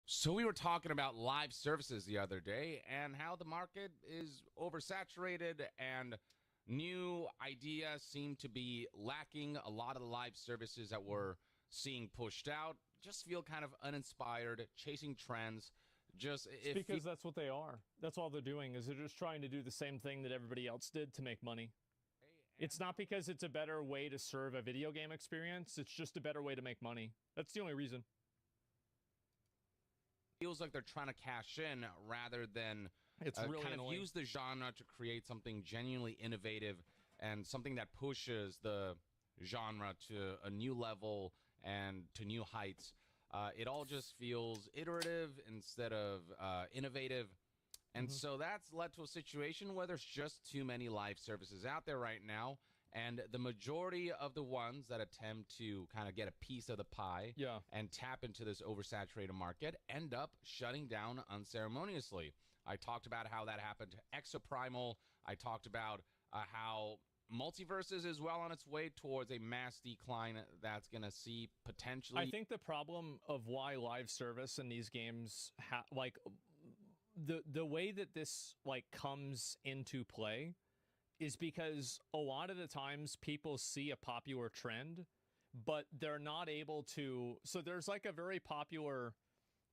So we were talking about live services the other day and how the market is oversaturated and new ideas seem to be lacking. A lot of the live services that we're seeing pushed out just feel kind of uninspired, chasing trends. Just It's if because that's what they are. That's all they're doing is they're just trying to do the same thing that everybody else did to make money. It's not because it's a better way to serve a video game experience. It's just a better way to make money. That's the only reason. feels like they're trying to cash in rather than It's really kind of annoying. use the genre to create something genuinely innovative and something that pushes the genre to a new level and to new heights. It all just feels iterative instead of innovative. And so that's led to a situation where there's just too many live services out there right now. And the majority of the ones that attempt to kind of get a piece of the pie Yeah. and tap into this oversaturated market end up shutting down unceremoniously. I talked about how that happened to Exoprimal. I talked about how Multiverses is well on its way towards a mass decline that's going to see potentially. I think the problem of why live service in these games like the way that this like comes into play is because a lot of the times people see a popular trend, but they're not able to. So there's like a very popular,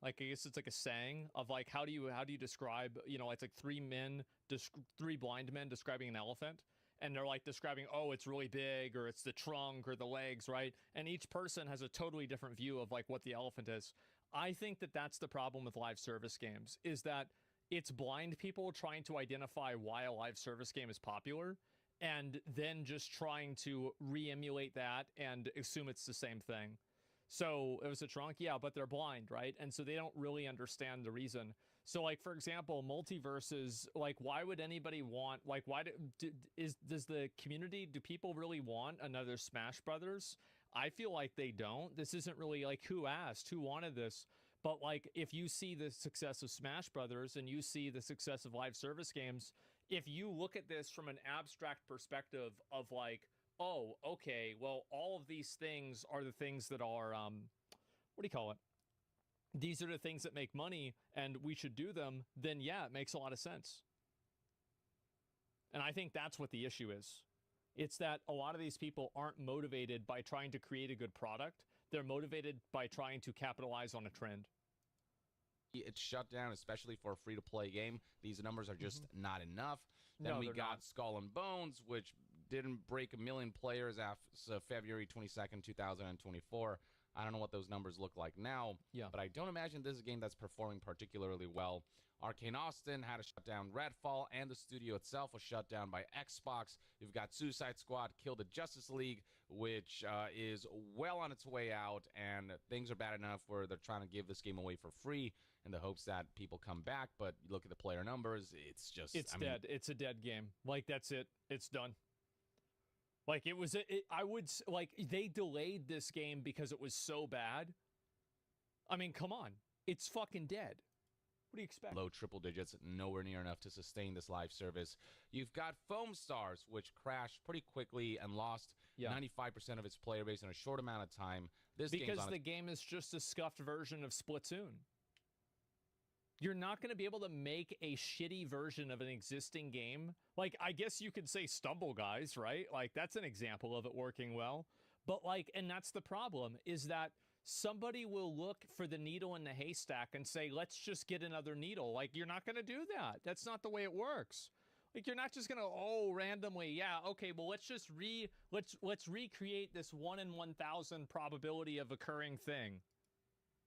like I guess it's like a saying of like how do you describe, it's like three blind men describing an elephant, and they're like describing, oh, it's really big, or it's the trunk or the legs, right? And each person has a totally different view of like what the elephant is. I think that that's the problem with live service games, is that it's blind people trying to identify why a live service game is popular and then just trying to re-emulate that and assume it's the same thing. So it was a trunk, yeah, but they're blind, right? And so they don't really understand the reason. So, like, for example, multiverses, like, why would anybody want, like, does the community, do people really want another Smash Brothers? I feel like they don't. This isn't really like who asked, who wanted this. But like, if you see the success of Smash Brothers and you see the success of live service games, if you look at this from an abstract perspective of like, oh, okay, well, all of these things are the things that are, what do you call it? These are the things that make money and we should do them, then yeah, it makes a lot of sense. And I think that's what the issue is. It's that a lot of these people aren't motivated by trying to create a good product. They're motivated by trying to capitalize on a trend. It's shut down, especially for a free-to-play game. These numbers are just not enough. Then No, we they're got not. Skull and Bones, which didn't break a million players after February 22nd, 2024. I don't know what those numbers look like now, Yeah. but I don't imagine this is a game that's performing particularly well. Arcane Austin had to shut down Redfall, and the studio itself was shut down by Xbox. You've got Suicide Squad, Kill the Justice League, which is well on its way out, and things are bad enough where they're trying to give this game away for free in the hopes that people come back. But you look at the player numbers, it's just... It's I mean, dead. It's a dead game. Like, that's it. It's done. Like, I would, like, they delayed this game because it was so bad. I mean, come on. It's fucking dead. What do you expect? low triple digits, nowhere near enough to sustain this live service. You've got Foam Stars, which crashed pretty quickly and lost Yeah. 95% of its player base in a short amount of time. This game's Because on the game is just a scuffed version of Splatoon. You're not going to be able to make a shitty version of an existing game. Like, I guess you could say Stumble Guys, right? Like, that's an example of it working well. But, like, and that's the problem, is that somebody will look for the needle in the haystack and say, let's just get another needle. Like, you're not going to do that. That's not the way it works. Like, you're not just going to, randomly, yeah, okay, well, let's recreate this 1 in 1,000 probability of occurring thing.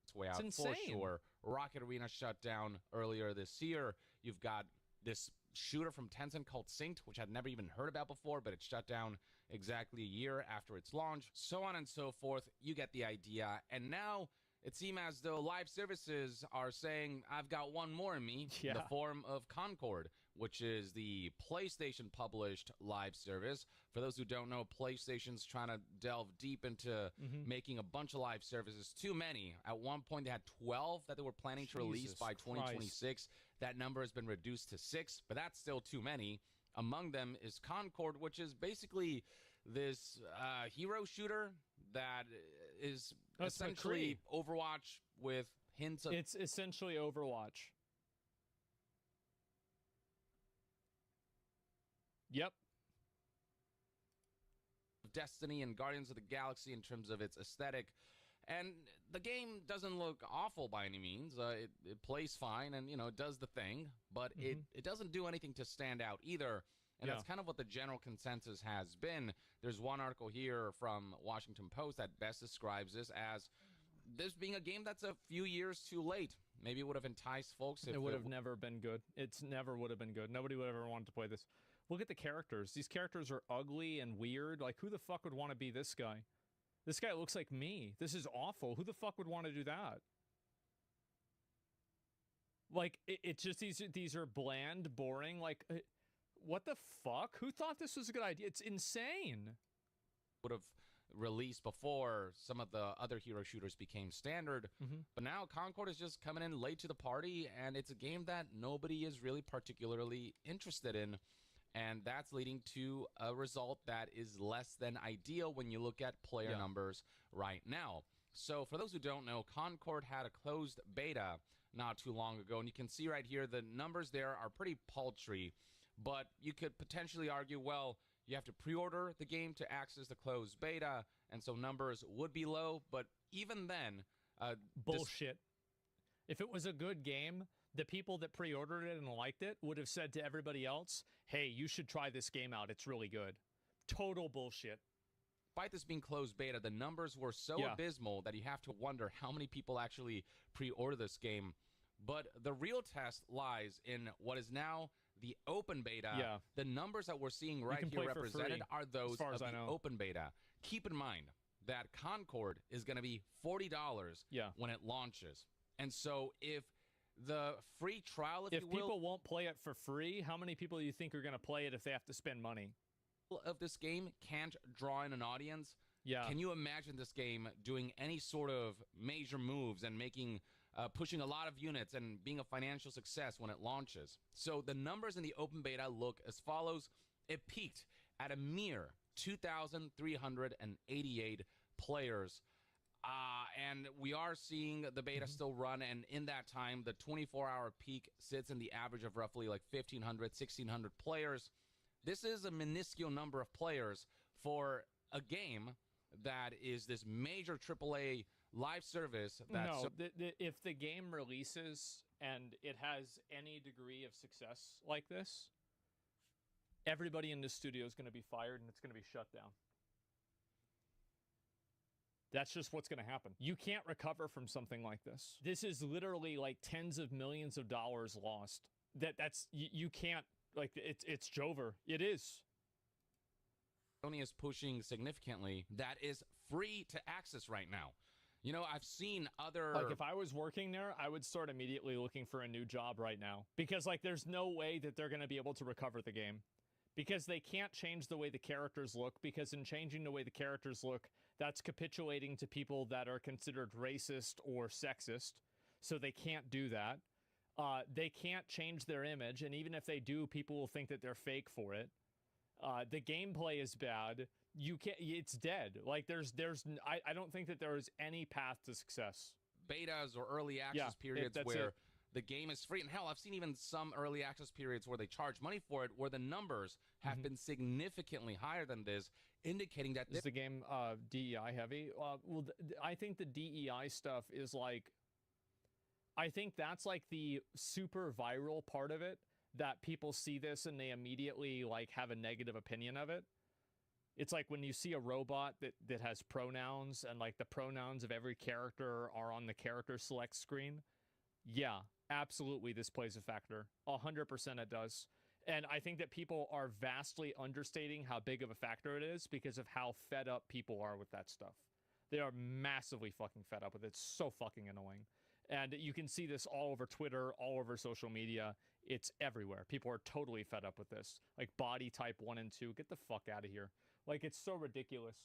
its way It's out for insane. sure. Rocket Arena shut down earlier this year. You've got this shooter from Tencent called Synced, which I'd never even heard about before, but it shut down exactly a year after its launch. So on and so forth. You get the idea. And now it seems as though live services are saying, I've got one more in me, in the Yeah. form of Concord, which is the PlayStation published live service. For those who don't know, PlayStation's trying to delve deep into making a bunch of live services. Too many. At one point, they had 12 that they were planning to release Jesus by Christ. 2026. That number has been reduced to 6, but that's still too many. Among them is Concord, which is basically this hero shooter that is That's essentially McCree. Overwatch with hints of It's essentially Overwatch. Yep. Destiny and Guardians of the Galaxy in terms of its aesthetic. And the game doesn't look awful by any means. It plays fine and, it does the thing, but it doesn't do anything to stand out either. And that's kind of what the general consensus has been. There's one article here from Washington Post that best describes this being a game that's a few years too late. Maybe it would have enticed folks if it would have never been good. It's never would have been good. Nobody would ever want to play this. Look at the characters. These characters are ugly and weird. Like, who the fuck would want to be this guy? This guy looks like me. This is awful. Who the fuck would want to do that? Like, it's just these are bland, boring. Like, what the fuck? Who thought this was a good idea? It's insane. Would have released before some of the other hero shooters became standard. But now Concord is just coming in late to the party, and it's a game that nobody is really particularly interested in. And that's leading to a result that is less than ideal when you look at player numbers right now. So for those who don't know, Concord had a closed beta not too long ago. And you can see right here, the numbers there are pretty paltry. But you could potentially argue, well, you have to pre-order the game to access the closed beta. And so numbers would be low. But even then... bullshit. If it was a good game, the people that pre-ordered it and liked it would have said to everybody else, hey, you should try this game out. It's really good. Total bullshit. Despite this being closed beta, the numbers were so abysmal that you have to wonder how many people actually pre-order this game. But the real test lies in what is now the open beta. The numbers that we're seeing right here represented are those of the open beta. Keep in mind that Concord is going to be $40 when it launches. And so if the free trial, if you will, people won't play it for free, how many people do you think are going to play it if they have to spend money? Of this game can't draw in an audience. Can you imagine this game doing any sort of major moves and making pushing a lot of units and being a financial success when it launches? So the numbers in the open beta look as follows. It peaked at a mere 2,388 players. And we are seeing the beta still run, and in that time, the 24-hour peak sits in the average of roughly like 1,500, 1,600 players. This is a minuscule number of players for a game that is this major AAA live service. If the game releases and it has any degree of success like this, everybody in the studio is going to be fired and it's going to be shut down. That's just what's going to happen. You can't recover from something like this. This is literally like tens of millions of dollars lost. You can't, like, it's Jover. It is. Sony is pushing significantly that is free to access right now. I've seen other... Like, if I was working there, I would start immediately looking for a new job right now. Because, like, there's no way that they're going to be able to recover the game. Because they can't change the way the characters look, because in changing the way the characters look, that's capitulating to people that are considered racist or sexist, so they can't do that. They can't change their image, and even if they do, people will think that they're fake for it. The gameplay is bad. It's dead. Like, I don't think that there is any path to success. Betas or early access periods where the game is free. And hell, I've seen even some early access periods where they charge money for it, where the numbers have been significantly higher than this, indicating that... Is the game DEI heavy? I think the DEI stuff is like... I think that's like the super viral part of it, that people see this and they immediately like have a negative opinion of it. It's like when you see a robot that has pronouns and like the pronouns of every character are on the character select screen. Yeah, absolutely this plays a factor. 100% it does. And I think that people are vastly understating how big of a factor it is because of how fed up people are with that stuff. They are massively fucking fed up with it. It's so fucking annoying. And you can see this all over Twitter, all over social media. It's everywhere. People are totally fed up with this. Like body type 1 and 2, get the fuck out of here. Like, it's so ridiculous.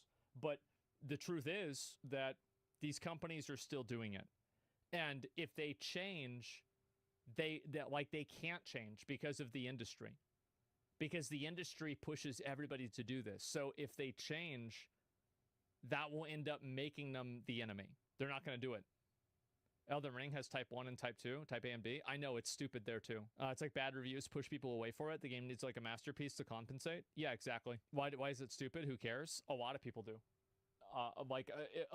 But the truth is that these companies are still doing it. And if they change, they can't change because of the industry. Because the industry pushes everybody to do this. So if they change, that will end up making them the enemy. They're not going to do it. Elden Ring has type 1 and type 2, type A and B. I know it's stupid there too. It's like bad reviews push people away for it. The game needs like a masterpiece to compensate. Yeah, exactly. Why is it stupid? Who cares? A lot of people do.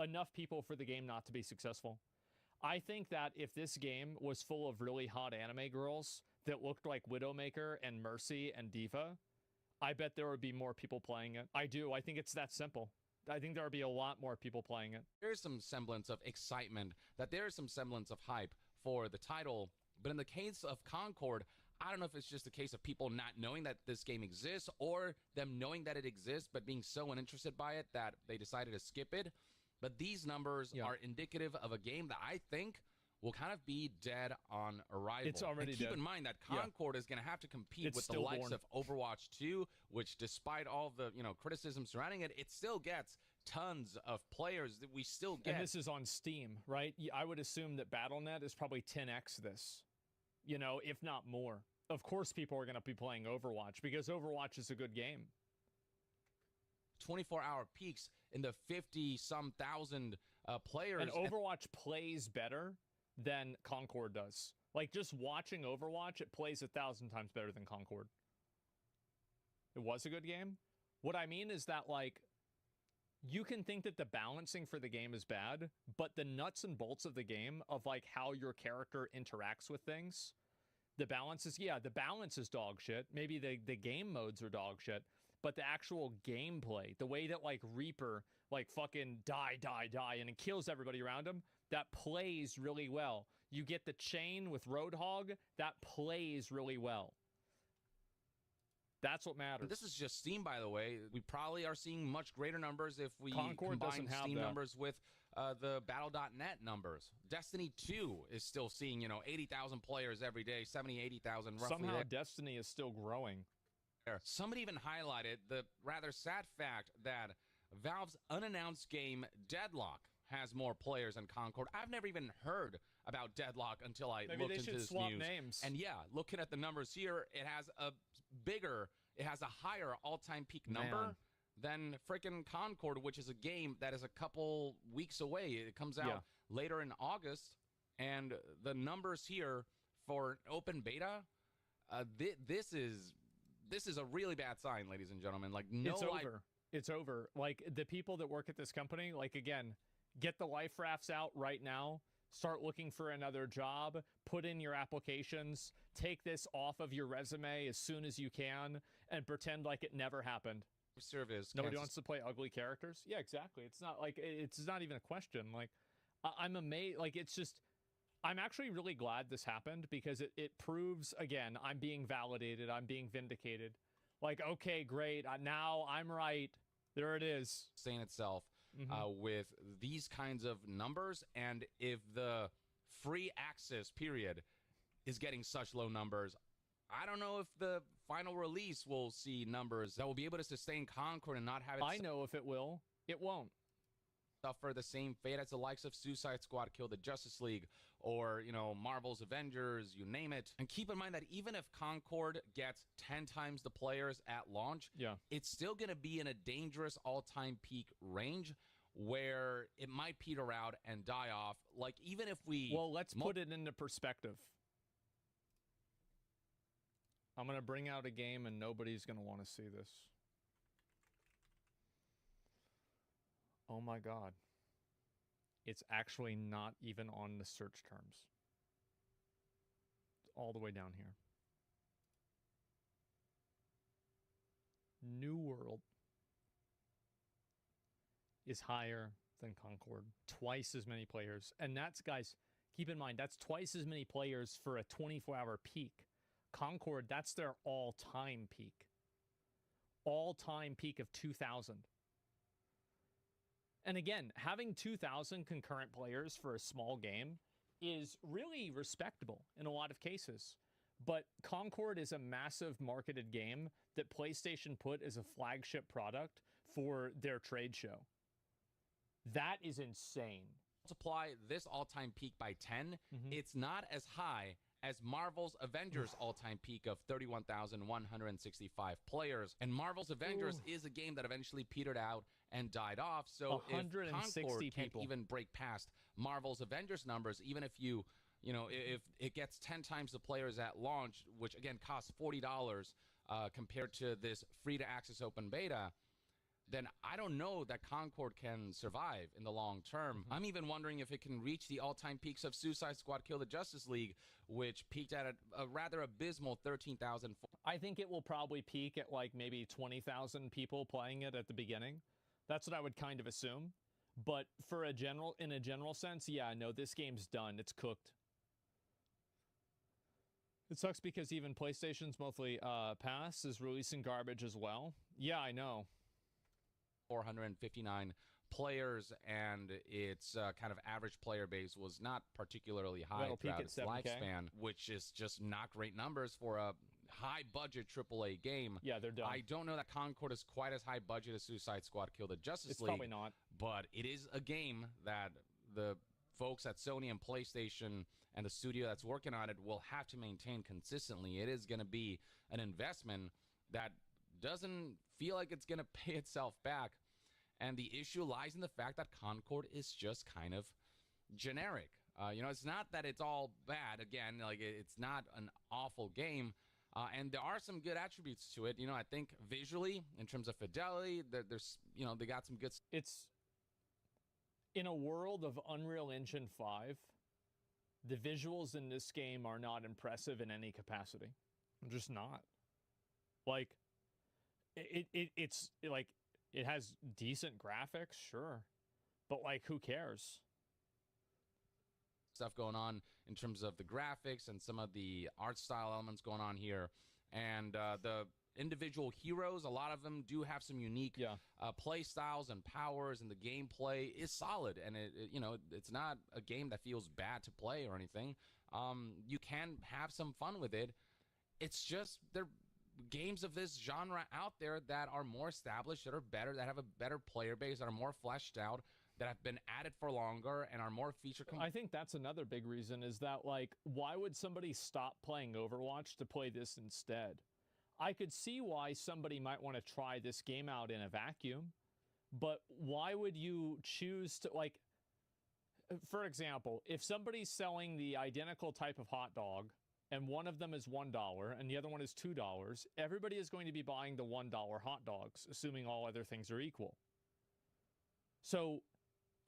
Enough people for the game not to be successful. I think that if this game was full of really hot anime girls that looked like Widowmaker and Mercy and Diva, I bet there would be more people playing it. I do. I think it's that simple. I think there would be a lot more people playing it. There's some semblance of excitement, that there is some semblance of hype for the title. But in the case of Concord, I don't know if it's just a case of people not knowing that this game exists, or them knowing that it exists but being so uninterested by it that they decided to skip it. But these numbers are indicative of a game that I think will kind of be dead on arrival. It's already and keep dead. in mind that Concord is going to have to compete with the still likes born. of Overwatch 2, which despite all the criticism surrounding it, it still gets tons of players that we still get. And this is on Steam, right? I would assume that Battle.net is probably 10x this, if not more. Of course, people are going to be playing Overwatch because Overwatch is a good game. 24-hour peaks in the 50-some thousand players. And Overwatch plays better than Concord does. Like, just watching Overwatch, it plays 1,000 times better than Concord. It was a good game. What I mean is that, like, you can think that the balancing for the game is bad, but the nuts and bolts of the game, of, like, how your character interacts with things, the balance is dog shit. Maybe the game modes are dog shit. But the actual gameplay, the way that, like, Reaper, like, fucking die, and it kills everybody around him, that plays really well. You get the chain with Roadhog, that plays really well. That's what matters. This is just Steam, by the way. We probably are seeing much greater numbers if we Concord combine doesn't have Steam that. numbers with the Battle.net numbers. Destiny 2 is still seeing, 80,000 players every day, 70, 80,000 roughly. Somehow Destiny is still growing. Somebody even highlighted the rather sad fact that Valve's unannounced game Deadlock has more players than Concord. I've never even heard about Deadlock until I Maybe looked they into should this swap news. names. And yeah, looking at the numbers here, it has a higher all-time peak number Man. than freaking Concord, which is a game that is a couple weeks away. It comes out later in August, and the numbers here for open beta, this is a really bad sign, ladies and gentlemen. Like, no, It's over. It's over. Like, the people that work at this company, like, again, get the life rafts out right now. Start looking for another job. Put in your applications. Take this off of your resume as soon as you can and pretend like it never happened. service. Nobody wants to play ugly characters? Yeah, exactly. It's not like, it's not even a question. Like, I'm amazed. Like, it's just, I'm actually really glad this happened because it proves, again, I'm being validated. I'm being vindicated. Like, okay, great. Now I'm right. There it is. Sustain itself with these kinds of numbers. And if the free access period is getting such low numbers, I don't know if the final release will see numbers that will be able to sustain Concord and not have it I know if it will. It won't. suffer the same fate as the likes of Suicide Squad killed the Justice League, or, Marvel's Avengers, you name it. And keep in mind that even if Concord gets 10 times the players at launch, it's still going to be in a dangerous all-time peak range where it might peter out and die off. Like, even if we... Well, let's put it into perspective. I'm going to bring out a game and nobody's going to want to see this. Oh my God. It's actually not even on the search terms. It's all the way down here. New World is higher than Concord. Twice as many players. And that's, guys, keep in mind, that's twice as many players for a 24-hour peak. Concord, that's their all-time peak. All-time peak of 2,000. And again, having 2,000 concurrent players for a small game is really respectable in a lot of cases. But Concord is a massive marketed game that PlayStation put as a flagship product for their trade show. That is insane. Multiply this all-time peak by 10, it's not as high as Marvel's Avengers all-time peak of 31,165 players. And Marvel's Avengers is a game that eventually petered out and died off. So if 160 Concord can't people. even break past Marvel's Avengers numbers, even if if it gets 10 times the players at launch, which again costs $40 compared to this free to access open beta, then I don't know that Concord can survive in the long term. I'm even wondering if it can reach the all-time peaks of Suicide Squad Kill the Justice League, which peaked at a rather abysmal 13,000. I think it will probably peak at like maybe 20,000 people playing it at the beginning. That's what I would kind of assume. But in a general sense, yeah, no, this game's done. It's cooked. It sucks because even PlayStation's monthly pass is releasing garbage as well. Yeah, I know. 459 players, and its kind of average player base was not particularly high That'll peak throughout at its 7K. lifespan, which is just not great numbers for a high-budget AAA game. Yeah, they're done. I don't know that Concord is quite as high budget as Suicide Squad Kill the Justice It's League. probably not. But it is a game that the folks at Sony and PlayStation and the studio that's working on it will have to maintain consistently. It is going to be an investment that doesn't feel like it's going to pay itself back. And the issue lies in the fact that Concord is just kind of generic. It's not that it's all bad. Again, like it's not an awful game. And there are some good attributes to it. I think visually, in terms of fidelity, there's they got some good. It's in a world of Unreal Engine 5, the visuals in this game are not impressive in any capacity. They're just not. Like, it's like, it has decent graphics, sure. But, like, who cares? Stuff going on in terms of the graphics and some of the art style elements going on here. And the individual heroes, a lot of them do have some unique play styles and powers, and the gameplay is solid. And it's not a game that feels bad to play or anything. You can have some fun with it. It's just there are games of this genre out there that are more established, that are better, that have a better player base, that are more fleshed out, that have been at it for longer and are more feature. I think that's another big reason, is that, like, why would somebody stop playing Overwatch to play this instead? I could see why somebody might want to try this game out in a vacuum, but why would you choose to, like, for example, if somebody's selling the identical type of hot dog and one of them is $1 and the other one is $2, everybody is going to be buying the $1 hot dogs, assuming all other things are equal. So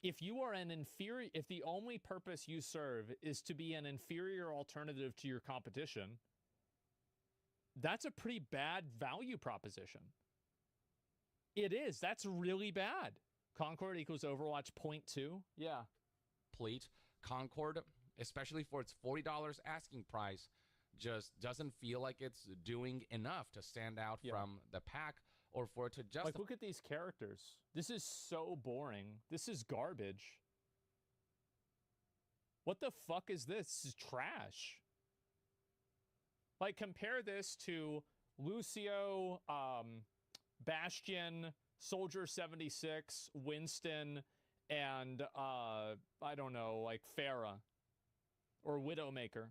if you are if the only purpose you serve is to be an inferior alternative to your competition, that's a pretty bad value proposition. It is. That's really bad. Concord equals Overwatch 0.2. Yeah. Complete. Concord, especially for its $40 asking price, just doesn't feel like it's doing enough to stand out from the pack, or for it to just like, look at these characters. This is so boring. This is garbage. What the fuck is this? This is trash. Like, compare this to Lucio, Bastion, Soldier 76, Winston, and I don't know, like Pharah or Widowmaker.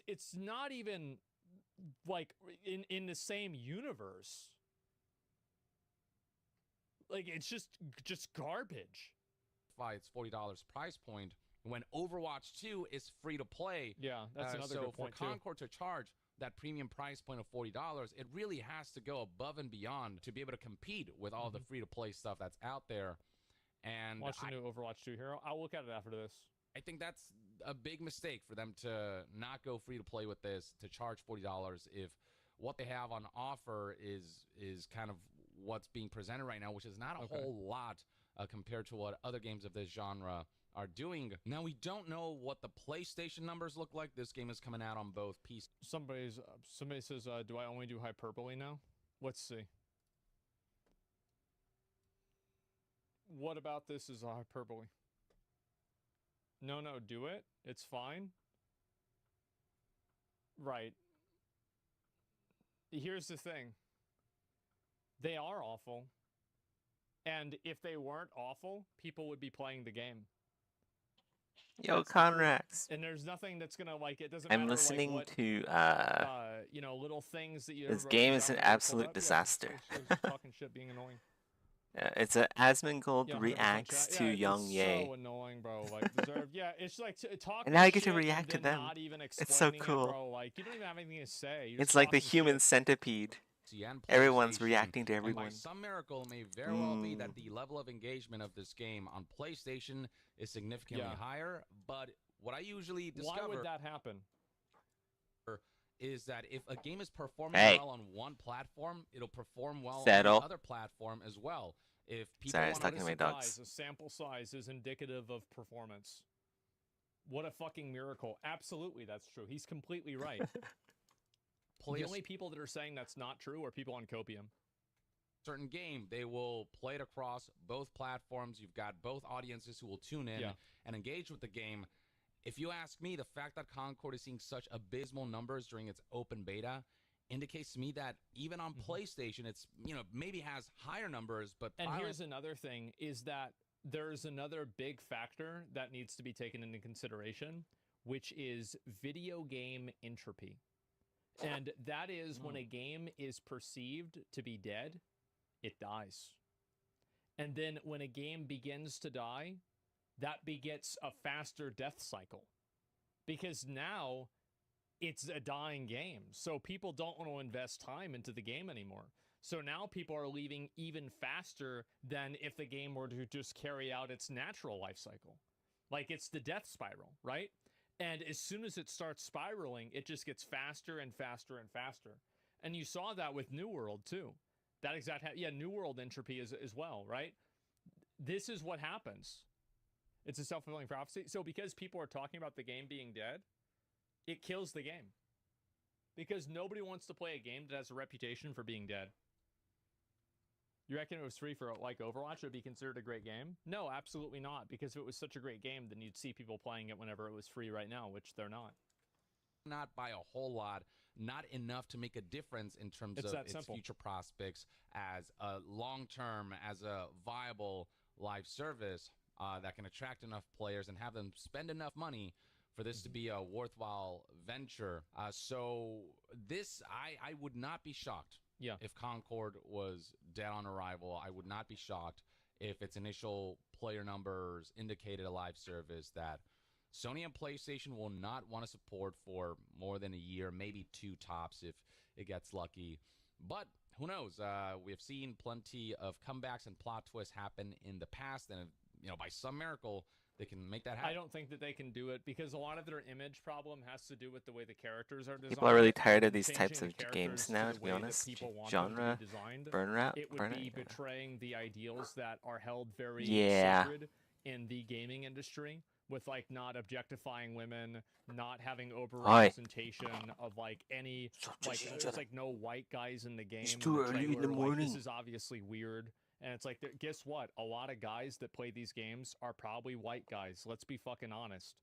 It's not even like in the same universe. Like, it's just garbage. Its $40 price point when Overwatch 2 is free to play. Yeah, that's another good point. So for Concord to charge that premium price point of $40, it really has to go above and beyond to be able to compete with all the free to play stuff that's out there. And watch the new Overwatch 2 hero. I'll look at it after this. I think that's a big mistake for them to not go free to play with this, to charge $40 if what they have on offer is kind of what's being presented right now, which is not a whole lot compared to what other games of this genre are doing. Now, we don't know what the PlayStation numbers look like. This game is coming out on both PC. Somebody says, do I only do hyperbole now? Let's see. What about this is a hyperbole? No, do it. It's fine. Right. Here's the thing. They are awful. And if they weren't awful, people would be playing the game. Yo, Conrax. And there's nothing that's gonna, like, it doesn't I'm matter, listening like, what, to little things that you. this game is an absolute disaster. Talking shit, being annoying. It's a Asmongold Yeah, 100% reacts chat. to Yeah, it Young is Ye. so annoying, bro. Like, deserved. Yeah, it's like talking And now I get to shit react to and then them. not even It's so explaining cool. it, bro. Like, you don't even have anything to say. You're It's just like the talking human shit. centipede. and Everyone's PlayStation, reacting to and by everyone. some miracle, it may very well be that the level of engagement of this game on PlayStation is significantly Yeah. higher. But what I usually Why discover would that happen? is that if a game is performing Hey. well on one platform, it'll perform well on Settle. the other platform as well. If people Sorry, I was want talking to to my Surprise, dogs. a sample size is indicative of performance. What a fucking miracle. Absolutely, that's true. He's completely right. play The a only people that are saying that's not true are people on Copium. certain game, they will play it across both platforms. You've got both audiences who will tune in Yeah. and engage with the game. If you ask me, the fact that Concord is seeing such abysmal numbers during its open beta indicates to me that even on PlayStation, it's, maybe has higher numbers, but And violent- here's another thing, is that there's another big factor that needs to be taken into consideration, which is video game entropy. And that is when a game is perceived to be dead, it dies. And then when a game begins to die, that begets a faster death cycle. Because now it's a dying game. So people don't want to invest time into the game anymore. So now people are leaving even faster than if the game were to just carry out its natural life cycle. Like, it's the death spiral, right? And as soon as it starts spiraling, it just gets faster and faster and faster. And you saw that with New World too. That exact, New World entropy as well, right? This is what happens. It's a self-fulfilling prophecy. So because people are talking about the game being dead, it kills the game. Because nobody wants to play a game that has a reputation for being dead. You reckon if it was free for like Overwatch, it would be considered a great game? No, absolutely not. Because if it was such a great game, then you'd see people playing it whenever it was free right now, which they're not. not by a whole lot, not enough to make a difference in terms It's of that its simple. future prospects as a long-term, as a viable live service that can attract enough players and have them spend enough money for this to be a worthwhile venture. So this, I would not be shocked Yeah. if Concord was dead on arrival. I would not be shocked if its initial player numbers indicated a live service that Sony and PlayStation will not want to support for more than a year, maybe two tops if it gets lucky. But who knows? We have seen plenty of comebacks and plot twists happen in the past, and by some miracle, they can make that happen. I don't think that they can do it because a lot of their image problem has to do with the way the characters are designed. People are really tired of and these types changing of the games characters now, the to be way that honest. people want them to Genre, be designed. burnout. It would be betraying the ideals that are held very Yeah. sacred in the gaming industry, with like not objectifying women, not having over-representation of like any, like there's like no white guys in the game. It's too early in the Like, morning. this is obviously weird. And it's like, guess what? A lot of guys that play these games are probably white guys. Let's be fucking honest.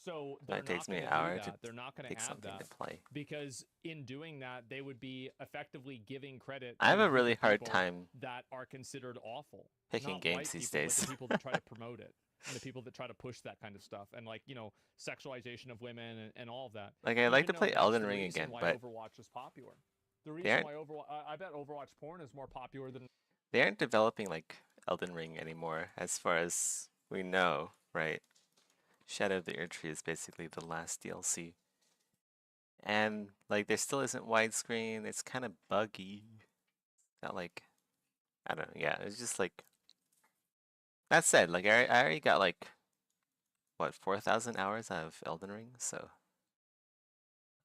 So they're It takes not me going an to hour do to that. They're not going pick to have something that to play. because in doing that, they would be effectively giving credit. I have to a really people hard time that are considered awful. picking Not games white these people, days. But the people that try to promote it, and the people that try to push that kind of stuff, and like sexualization of women and all of that. Like, I'd like to Even though play that's Elden the Ring reason again, why but Overwatch is popular. The They reason aren't- why Overwatch, I bet Overwatch porn is more popular than they aren't developing like Elden Ring anymore, as far as we know, right? Shadow of the Erdtree is basically the last DLC. And like there still isn't widescreen, it's kind of buggy. Not like, I don't know, yeah, it's just like, that said, like I already got like, what, 4,000 hours out of Elden Ring, so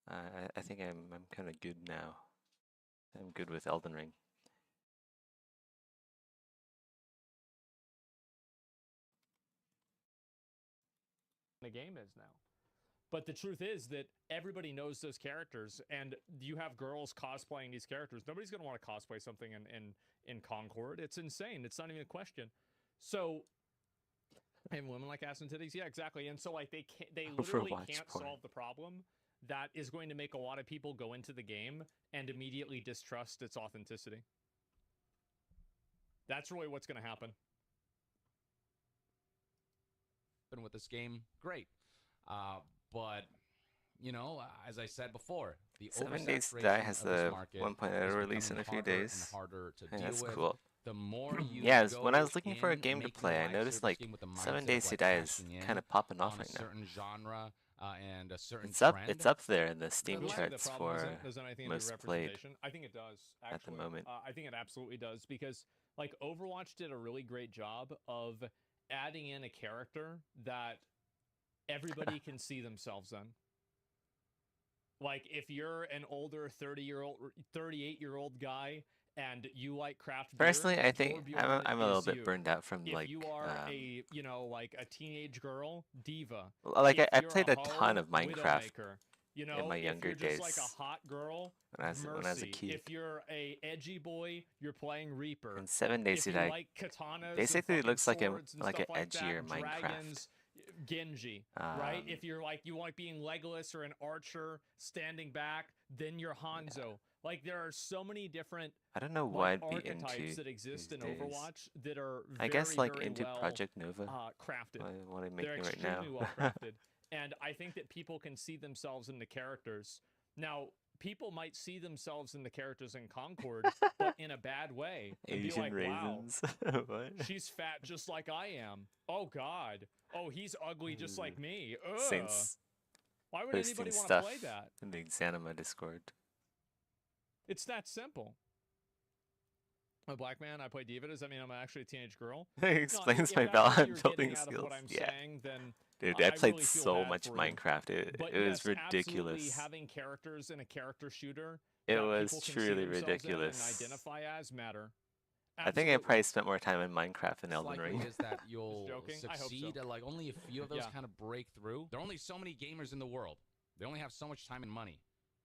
I think I'm kind of good now. I'm good with Elden Ring. the game is now. But the truth is that everybody knows those characters, and you have girls cosplaying these characters. Nobody's going to want to cosplay something in Concord. It's insane. It's not even a question. So, and women like ass and titties, yeah, exactly. And so, like, they literally Overwatch can't porn. solve the problem that is going to make a lot of people go into the game and immediately distrust its authenticity. That's really what's going to happen. With this game, great. But as I said before, the 7 Days to oversaturation Die has of this the market 1.0 is release in becoming a few harder and days. harder to Yeah, deal that's with. cool. the more you Yeah, when I go was looking for a in game to making play, I live noticed service like game with the 7 mindset of Days to like Die is cashing kind in of popping off on a right now. certain genre and a certain It's trend, up there in the Steam Do I think the charts problem for does anything to do with most played representation? I think it does. at the Actually, moment. I think it absolutely does because like Overwatch did a really great job of adding in a character that everybody can see themselves in. Like if you're an older 30-year-old, 38-year-old guy and you like craft beer, Personally, I think Torbjorn I'm a little is bit you. burned out from If like you are a, you know, like a teenage girl, Diva. like If I you're played a ton hoe, of Minecraft Widowmaker. You in know, my if younger you're just like days a hot girl, when I was a Mercy. kid. If you're a edgy boy, you're playing Reaper. And 7 Days If to you Die like katanas basically and fucking looks like swords and like stuff an like edgier that, Minecraft. dragons, Genji, right? Um, If you're like you like being Legolas or an archer standing back, then you're Hanzo. Like there are so many different I don't know what like I'd be archetypes into that exist these in days. Overwatch that are I very, guess like very into well Project Nova. crafted. What I'm They're making right extremely now. well crafted, and I think that people can see themselves in the characters. Now, people might see themselves in the characters in Concord, but in a bad way, and be Asian like, raisins. "Wow, What? she's fat just like I am. Oh God. Oh, he's ugly just like me. Ugh. Saints Why would posting anybody want to stuff play that? in the Xanima Discord. It's that simple." I'm a black man. I play Diva. Does that mean I'm actually a teenage girl? It No, explains if my that's what you're building getting out of skills. what I'm Yeah, saying, then dude, I I played really feel so bad much for you. Minecraft. But It was yes, absolutely ridiculous. having characters in a character shooter It that was people can see truly themselves in ridiculous. and identify as matter. I think I Absolutely. probably spent more time in Minecraft than Elden likely Ring. is that you'll joking. I hope so. succeed at like only a few of those Yeah. kind of break through. There are only so many gamers in the world. They only have so much time and money.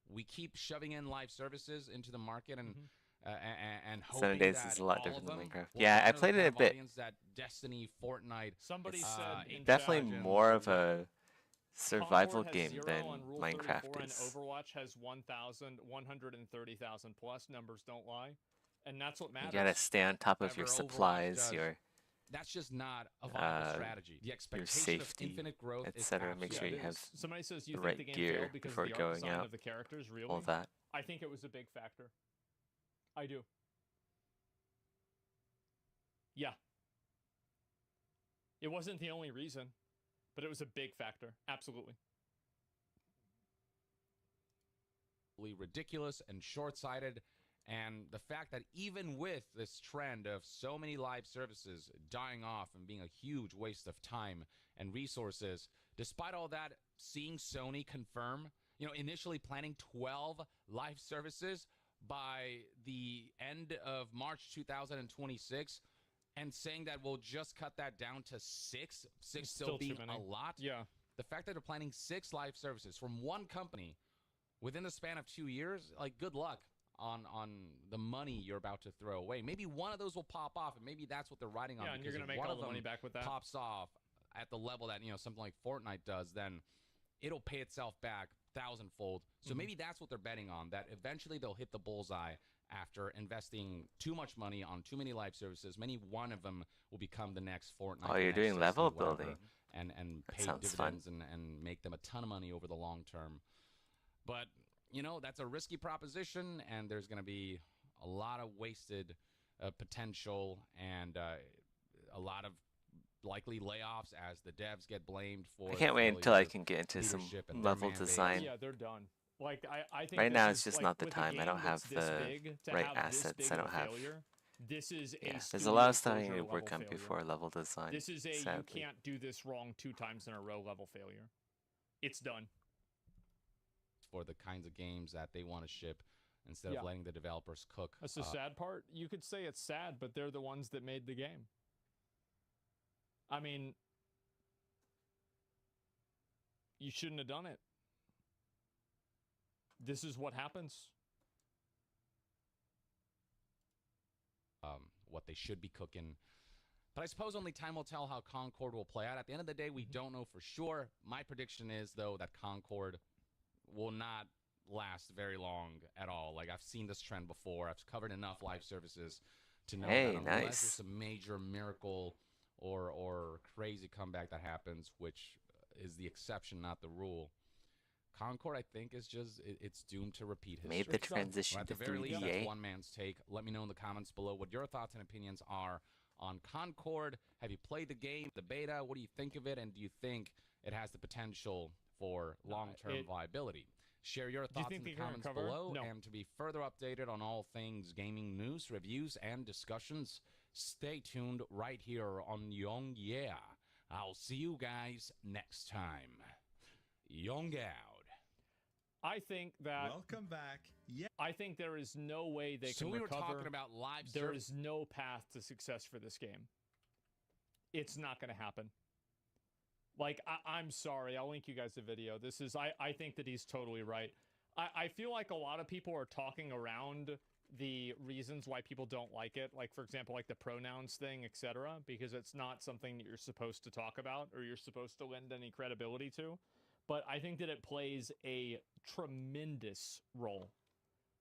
We keep shoving in live services into the market and and hoping 7 Days that is a lot all different of than them Minecraft. will Yeah, I garner the played it kind a of bit. audience that Destiny, Fortnite, Somebody It's, said in Definitely chat, more of a survival Concord has game 0 than and Rule Minecraft 34 and is. Overwatch has 1,000, 130,000 plus. Numbers don't lie, and that's what You matters. gotta stay on top of your However, Overwatch supplies, does- your that's just not a viable Uh, strategy. The expectation safety, of infinite growth, is etc. Make sure absolutely- you have Somebody says you the think right the game gear failed because before of the art going design out. of the characters. Really, all that. I think it was a big factor. I do. Yeah. It wasn't the only reason, but it was a big factor. Absolutely. ridiculous and short-sighted, and the fact that even with this trend of so many live services dying off and being a huge waste of time and resources, despite all that, seeing Sony confirm, initially planning 12 live services by the end of March 2026 and saying that we'll just cut that down to six It's still still too being many. a lot. Yeah. The fact that they're planning 6 live services from one company within the span of 2 years, like, good luck on the money you're about to throw away. Maybe one of those will pop off, and maybe that's what they're riding on. Yeah, and you're because gonna if make one all of the money them back with that. pops off at the level that something like Fortnite does, then it'll pay itself back thousandfold. So maybe that's what they're betting on, that eventually they'll hit the bullseye after investing too much money on too many live services. Maybe one of them will become the next Fortnite. Oh, the you're next doing level Destiny, whatever, building. and That pay sounds fun. dividends and make them a ton of money over the long term. But that's a risky proposition, and there's going to be a lot of wasted potential and a lot of likely layoffs as the devs get blamed for. I can't wait until I can get into some leadership and their level man base. design. Yeah, they're done. Like I think Right this now, is, it's just like, not the with a time. I don't game have that's this the big, to right have this assets. big I of a don't have. failure, this is Yeah, a there's a studio lot of stuff I closure need to level work on failure. before level design. This is a you sadly. can't do this wrong 2 times in a row level failure. It's done. for the kinds of games that they want to ship instead Yeah. of letting the developers cook. That's the sad part. You could say it's sad, but they're the ones that made the game. I mean, you shouldn't have done it. This is what happens. What they should be cooking. But I suppose only time will tell how Concord will play out. At the end of the day, we don't know for sure. My prediction is, though, that Concord will not last very long at all. Like, I've seen this trend before. I've covered enough live services to know Hey, that unless nice. there's a major miracle or crazy comeback that happens, which is the exception, not the rule, Concord, I think, is just it's doomed to repeat history. Made the It's done. transition Or at to the very least, that's 3D, eh? one man's take. Let me know in the comments below what your thoughts and opinions are on Concord. Have you played the game, the beta? What do you think of it? And do you think it has the potential for long-term viability? Share your Do you thoughts think in the they're gonna comments cover? below. No. And to be further updated on all things gaming news, reviews, and discussions, stay tuned right here on Young Yeah. I'll see you guys next time. Young out. I think that Welcome back. Yeah. I think there is no way they So can we were recover. talking about live There service. is no path to success for this game. It's not going to happen. Like, I'm sorry. I'll link you guys the video. This is, I think that he's totally right. I feel like a lot of people are talking around the reasons why people don't like it. Like, for example, like the pronouns thing, etc., because it's not something that you're supposed to talk about or you're supposed to lend any credibility to. But I think that it plays a tremendous role.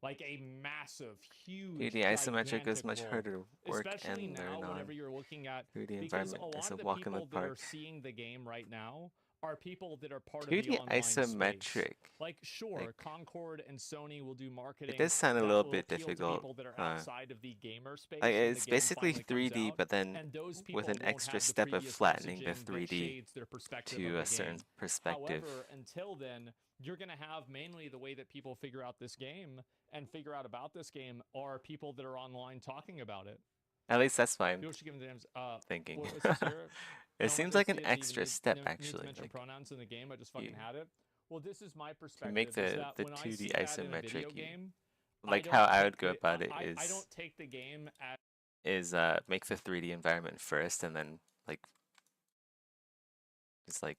Like a massive, huge, 3D isometric is gigantic much role. harder to work Especially and learn now, on. whenever you're looking at 3D because a environment lot is of a the walk in people the that are park. seeing the game right now are people that are part of 3D the online space. isometric. Like, sure, like- Concord and Sony will do marketing. It does sound a that little will bit appeal to difficult. people that are huh? outside of the gamer space. Like when the it's game basically finally comes 3D, out, but then and those people with an won't extra have the step of previous flattening the messaging that 3D shades their perspective to of a the certain game. perspective. However, until then, you're going to have mainly the way that people figure out this game and figure out about this game are people that are online talking about it. At least that's what I'm People should give them the names. thinking. What's this here? It seems like an extra step, Need to actually. mention Like, pronouns in the game. I just fucking you- had it. Well, this is my perspective. make is the that when I 2D see that in a isometric, video you- game, like I how don't I would take go the- about it I is don't take the game as make the 3D environment first, and then like just like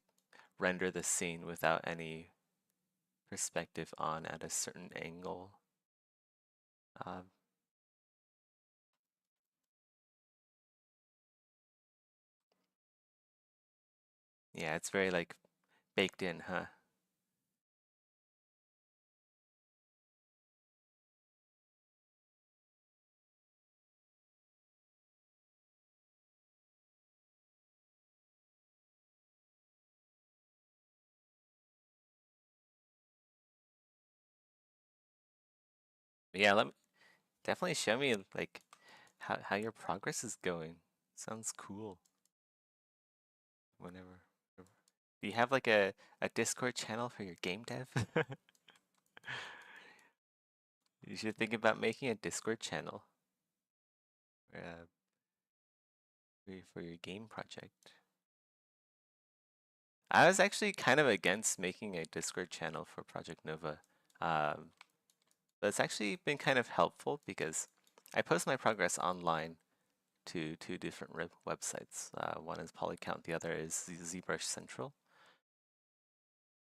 render the scene without any perspective on at a certain angle. Yeah, it's very like baked in, huh? But yeah, definitely show me like how your progress is going. Sounds cool. Whenever. Do you have like a Discord channel for your game dev? You should think about making a Discord channel for your game project. I was actually kind of against making a Discord channel for Project Nova. But it's actually been kind of helpful because I post my progress online to two different websites. One is Polycount, the other is ZBrush Central.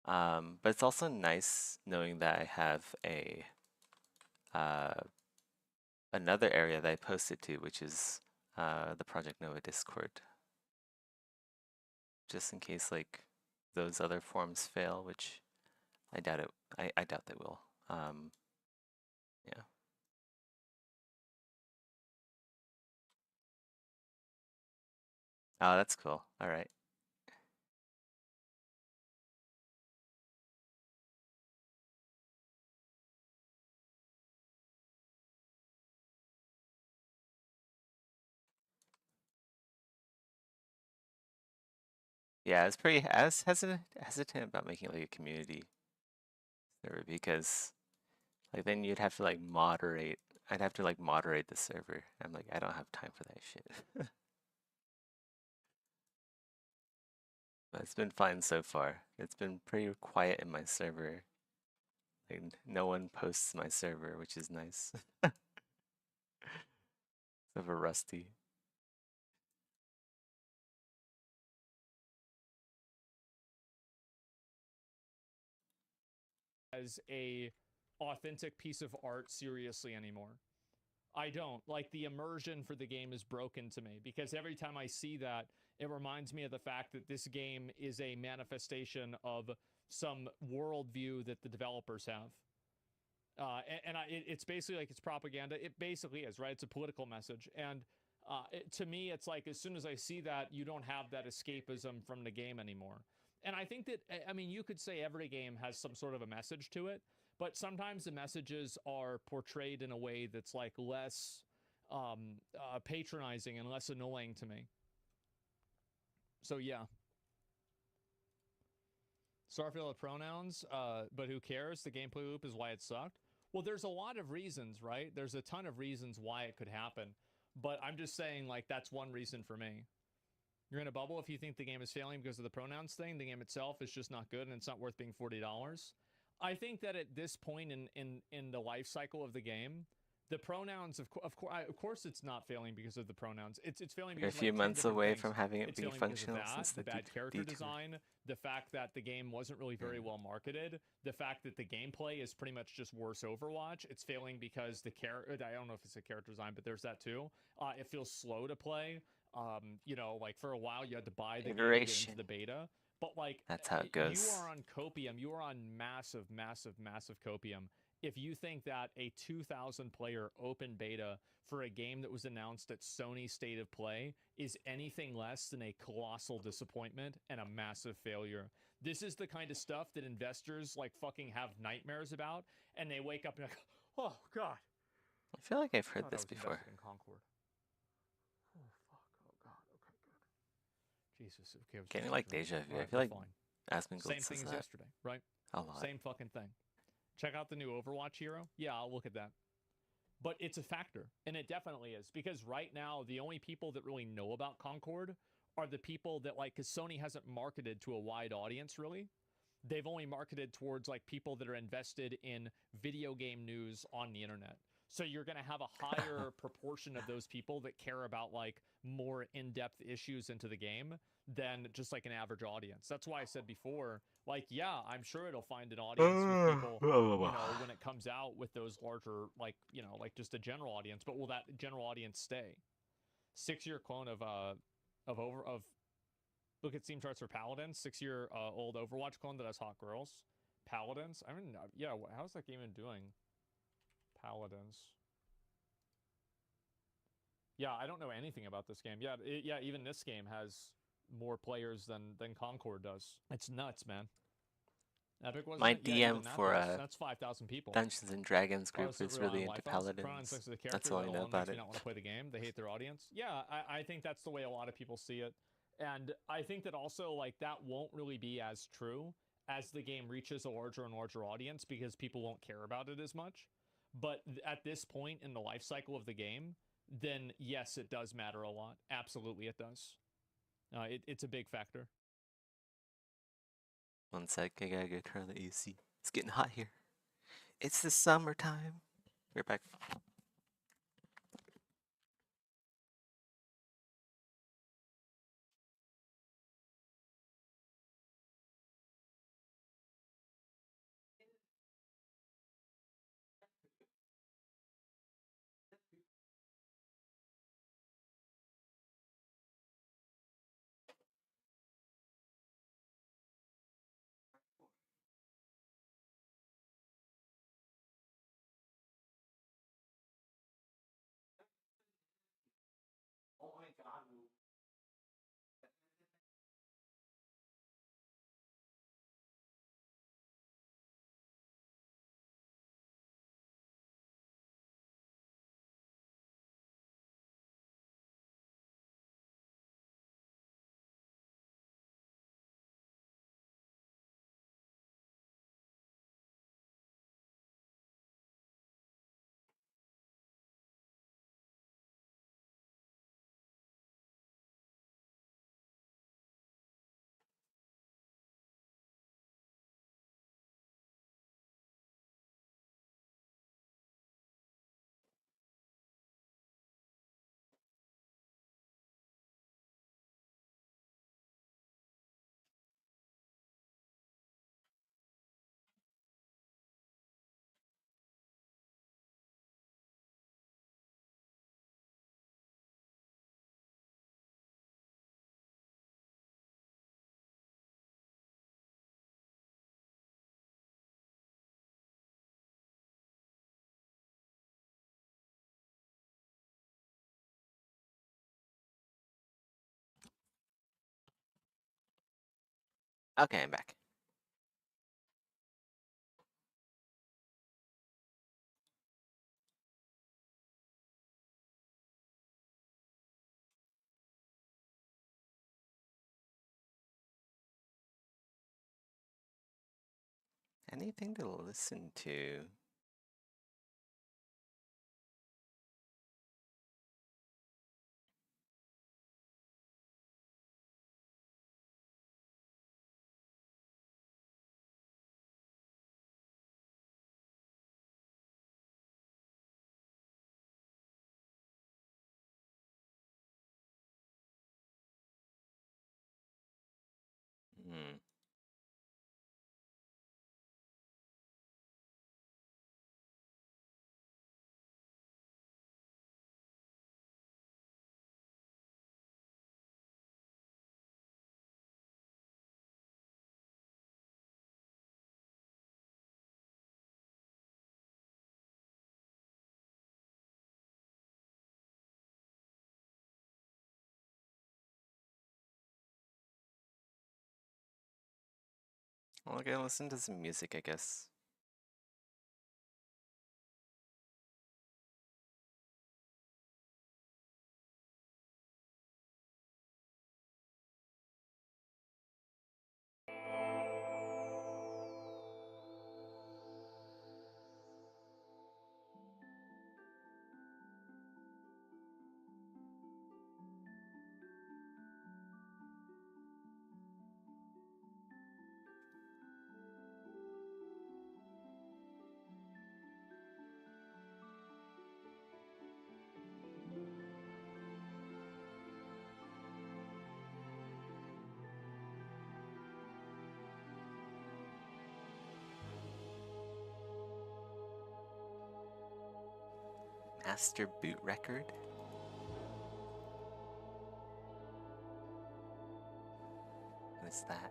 But it's also nice knowing that I have a another area that I posted to, which is the Project Nova Discord. Just in case like those other forums fail, which I doubt it. I doubt they will. Yeah. Oh, that's cool. All right. Yeah, I was hesitant about making like a community server because like then you'd have to like moderate. I'd have to like moderate the server. I'm like, I don't have time for that shit. But it's been fine so far. It's been pretty quiet in my server. Like no one posts my server, which is nice. Except for Rusty. as a authentic piece of art seriously anymore. I don't. Like, the immersion for the game is broken to me because every time I see that, it reminds me of the fact that this game is a manifestation of some worldview that the developers have. It's basically like it's propaganda. It basically is, right? It's a political message. And to me, it's like as soon as I see that, you don't have that escapism from the game anymore. And I think that, I mean, you could say every game has some sort of a message to it, but sometimes the messages are portrayed in a way that's like less patronizing and less annoying to me. So yeah. Starfield with pronouns, but who cares? The gameplay loop is why it sucked. Well, there's a lot of reasons, right? There's a ton of reasons why it could happen, but I'm just saying, like, that's one reason for me. You're in a bubble if you think the game is failing because of the pronouns thing. The game itself is just not good, and it's not worth being $40. I think that at this point in the life cycle of the game, the pronouns, of course, it's not failing because of the pronouns. It's failing We're a because of, few like, 10 months different away things. from having it It's be failing because of functional that, since the the bad character detour. design, the fact that the game wasn't really very well marketed, the fact that the gameplay is pretty much just worse Overwatch. It's failing because the character, I don't know if it's a character design, but there's that too. It feels slow to play. You know, like for a while you had to buy the game to get Iteration. into the beta. But like, That's how it you goes. are on copium. You are on massive copium. If you think that a 2,000 player open beta for a game that was announced at Sony State of Play is anything less than a colossal disappointment and a massive failure. This is the kind of stuff that investors like fucking have nightmares about, and they wake up and like, oh god. I feel like I've heard thought I this was before. invested in Concord. Oh fuck. Oh god. Okay, good. Jesus. Okay. I was Getting just like joking. deja vu. I Alright, feel we're like fine. Asmongold Same says thing as that yesterday, right? a lot. Same fucking thing. Check out the new Overwatch hero. Yeah, I'll look at that. But it's a factor, and it definitely is, because right now the only people that really know about Concord are the people that, like, because Sony hasn't marketed to a wide audience really. They've only marketed towards like people that are invested in video game news on the internet. So you're going to have a higher proportion of those people that care about like more in-depth issues into the game than just like an average audience. That's why I said before, like, yeah, I'm sure it'll find an audience with people, you know, when it comes out with those larger, like, you know, like just a general audience. But will that general audience stay? 6-year clone of look at Steam charts for Paladins. 6-year old Overwatch clone that has hot girls. Paladins. I mean, yeah. How's that game even doing? Paladins. Yeah, I don't know anything about this game. Yeah, even this game has more players than Concord does. It's nuts, man. Epic wasn't My it? Yeah, even DM that for does. That's 5,000 people. Dungeons and Dragons Oh, group so is rely really on into Wi-Fi? Pronouns paladins. next to the character, That's all I let know alone about makes me it. not want to play the game. They hate their audience. Yeah, I think that's the way a lot of people see it. And I think that also, like, that won't really be as true as the game reaches a larger and larger audience because people won't care about it as much. But at this point in the life cycle of the game, then yes, it does matter a lot. Absolutely, it does. It's a big factor. One sec, I gotta go turn on the AC. It's getting hot here. It's the summertime. We're back. Okay, I'm back. Anything to listen to? Hmm. Well, okay, listen to some music, I guess. Master Boot Record? What is that?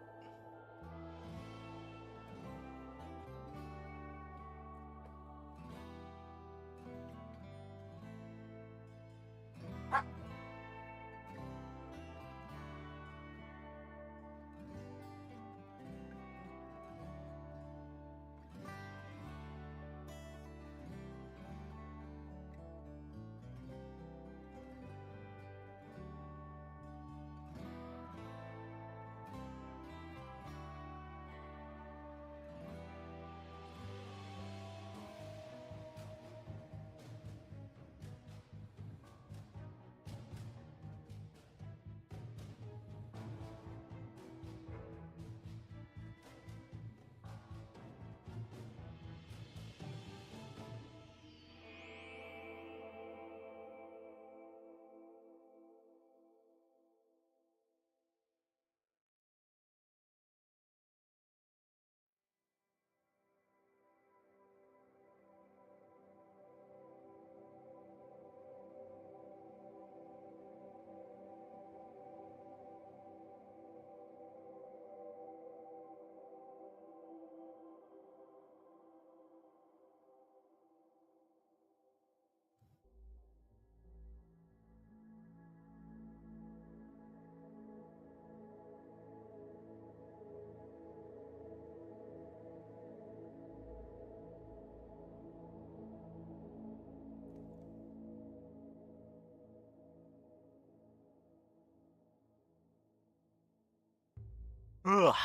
Ugh.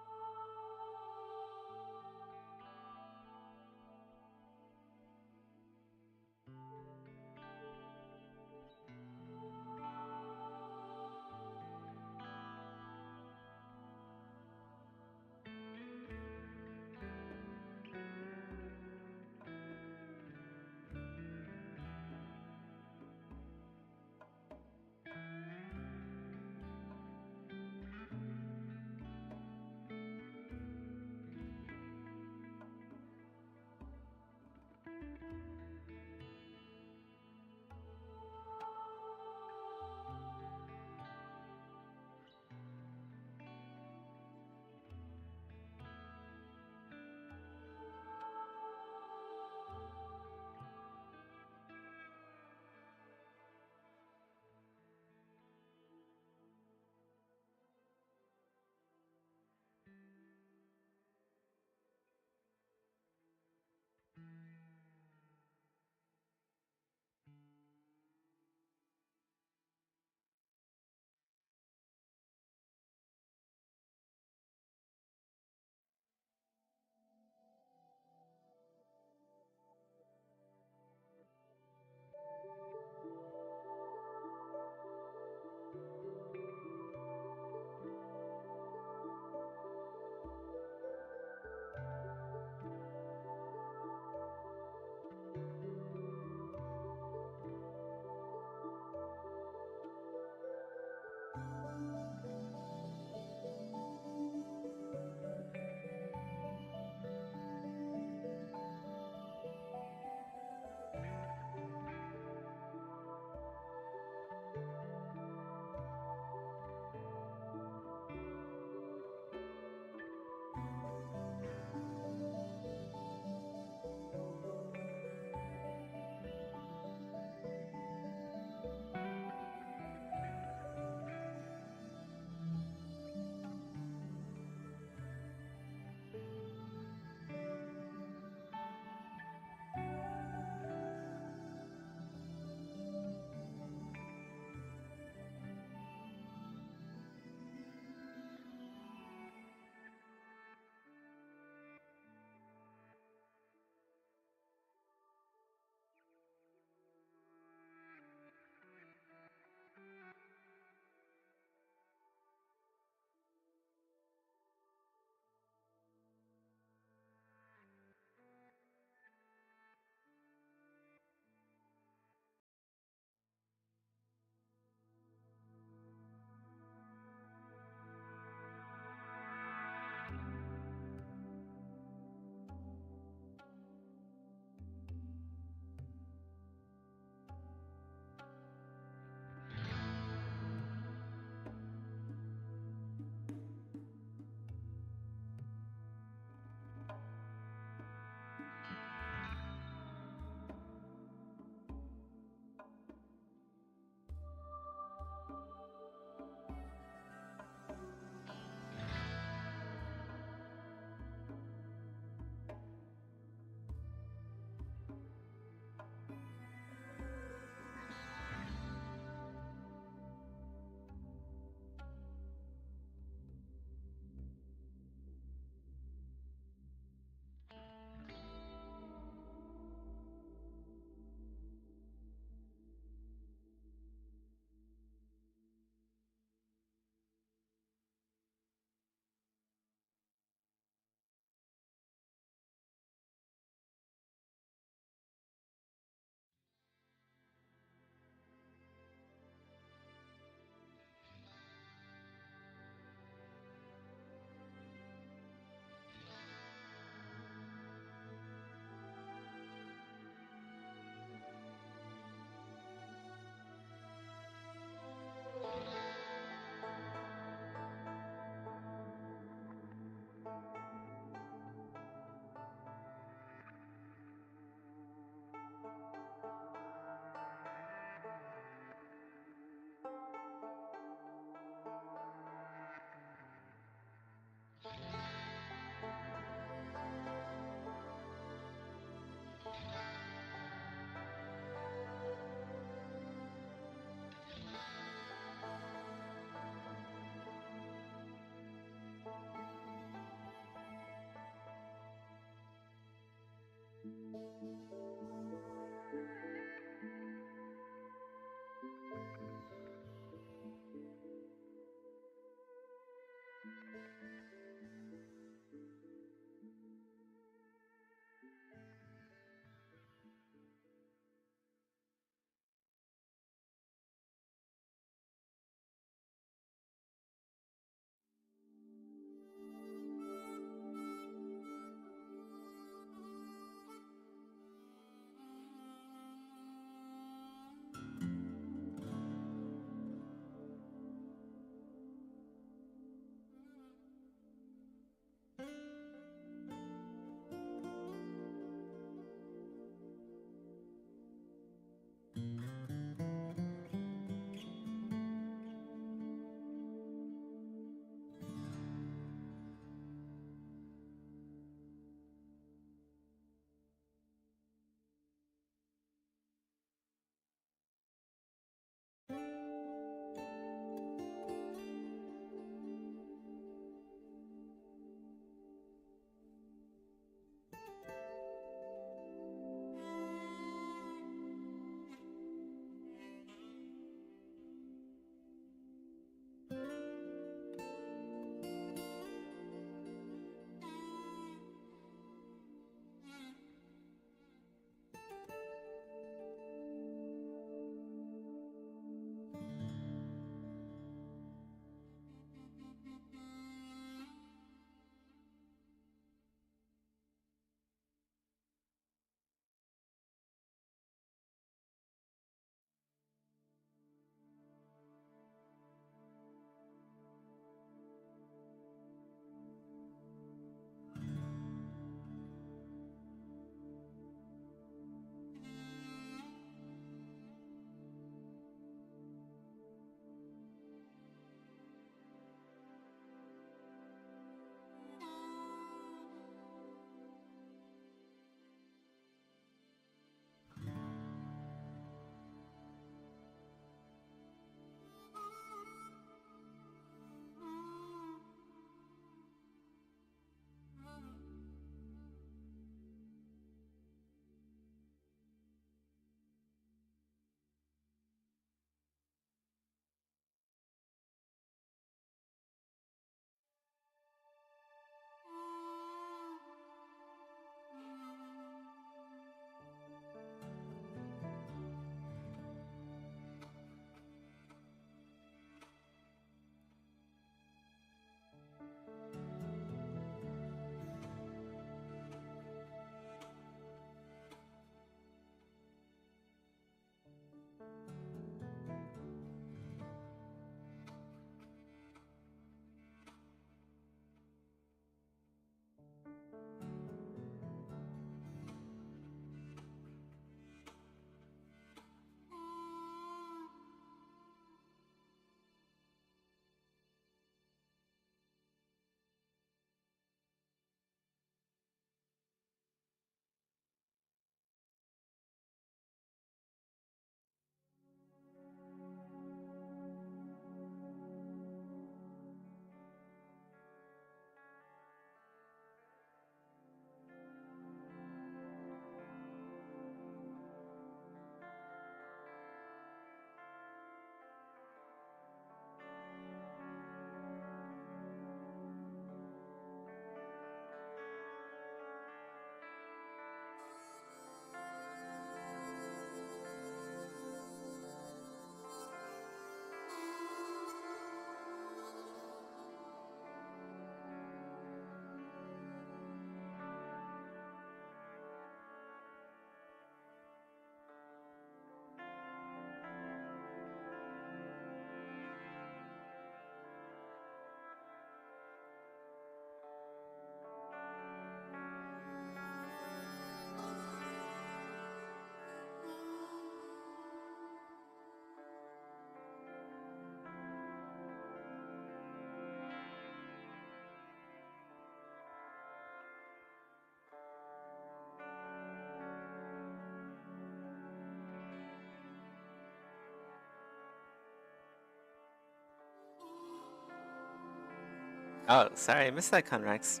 Oh, sorry, I missed that, Conrax.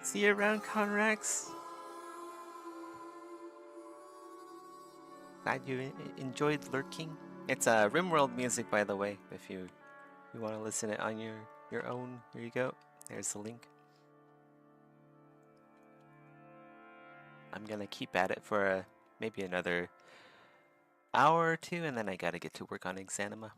See you around, Conrax. Glad you enjoyed lurking. It's RimWorld music, by the way. If you want to listen it on your own, here you go. There's the link. I'm gonna keep at it for maybe another hour or two, and then I gotta get to work on Exanima.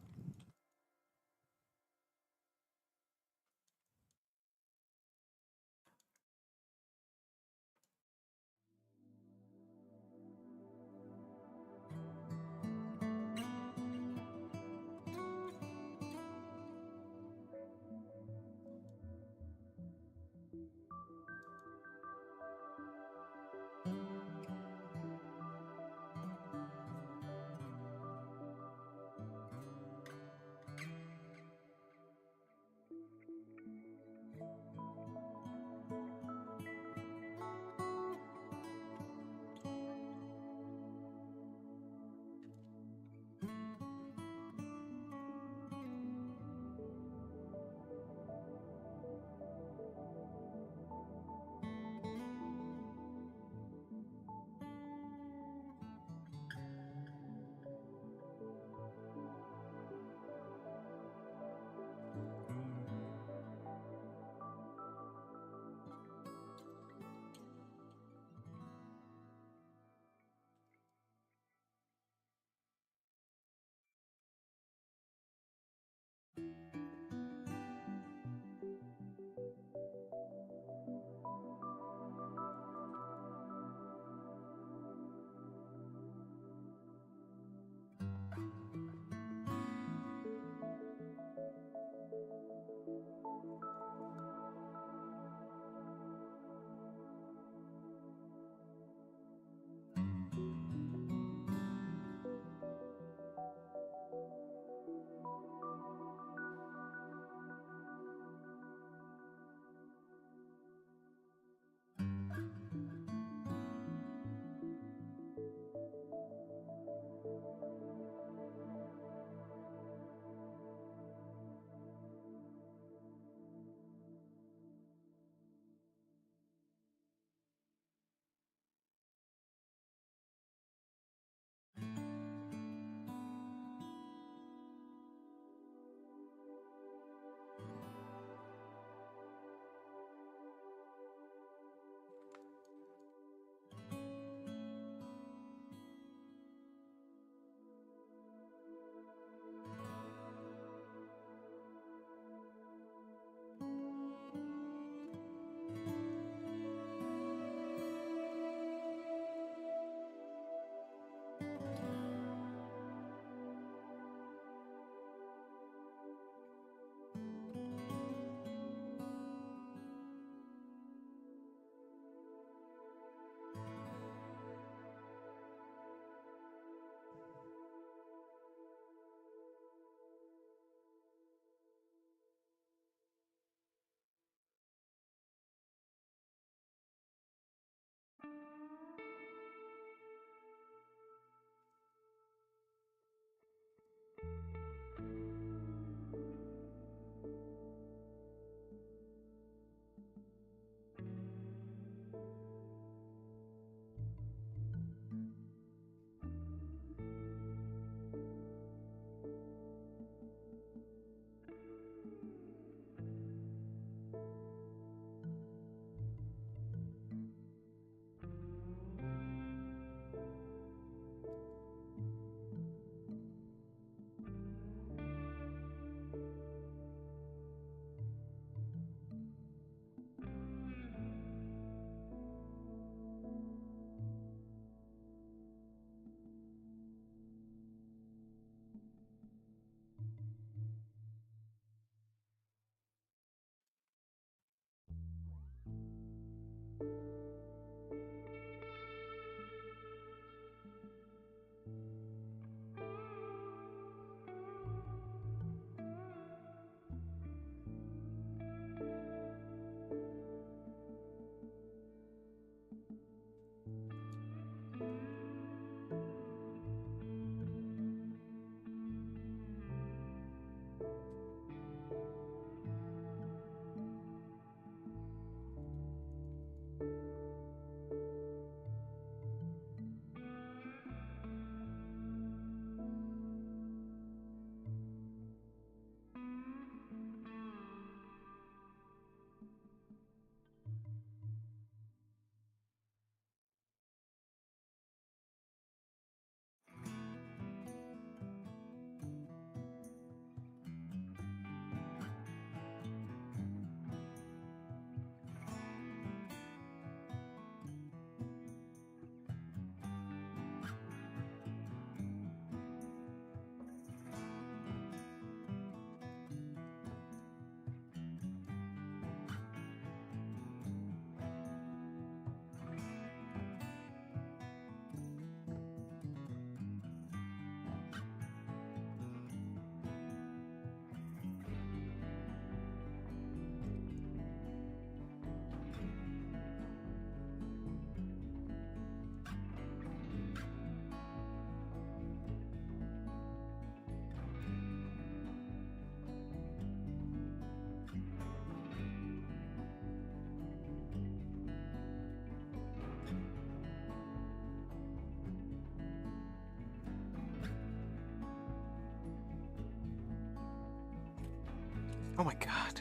Oh my god.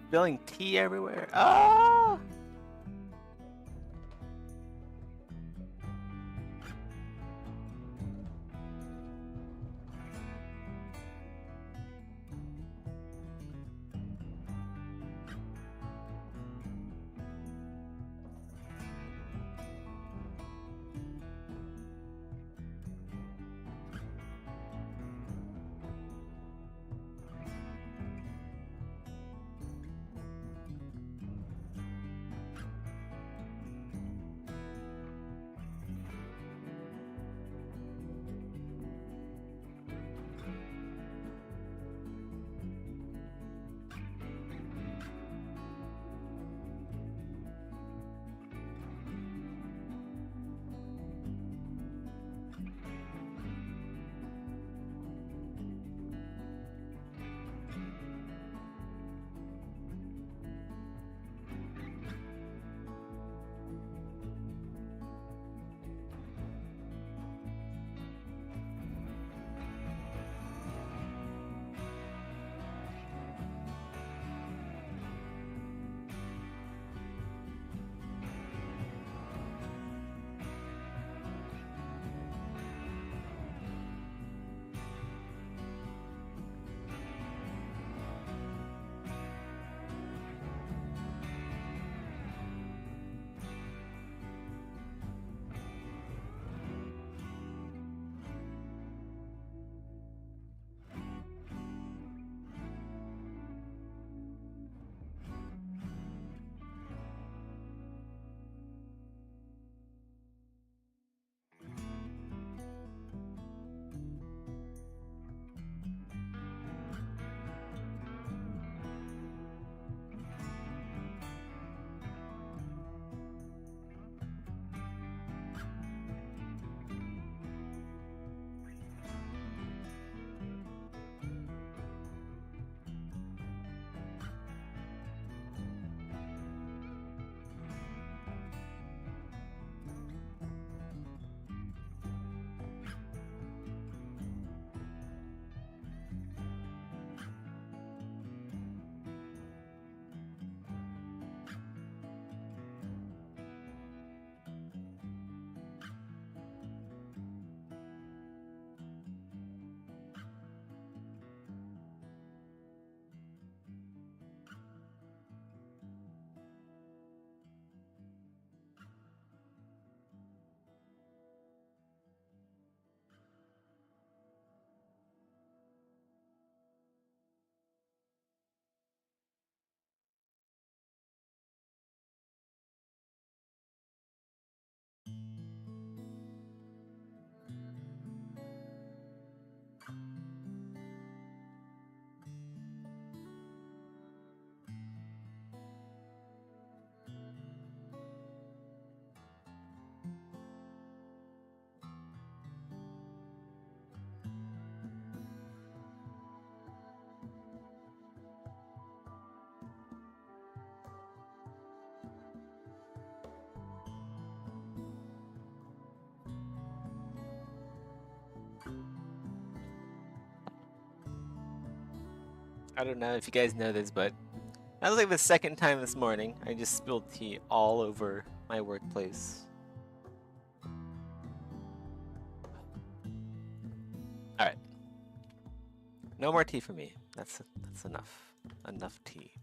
Spilling tea everywhere. Ah! I don't know if you guys know this, but that was like the second time this morning I just spilled tea all over my workplace. Alright. No more tea for me. That's enough. Enough tea.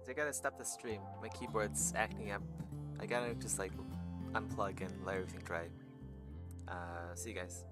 I gotta stop the stream. My keyboard's acting up. I gotta just like unplug and let everything dry. See you guys.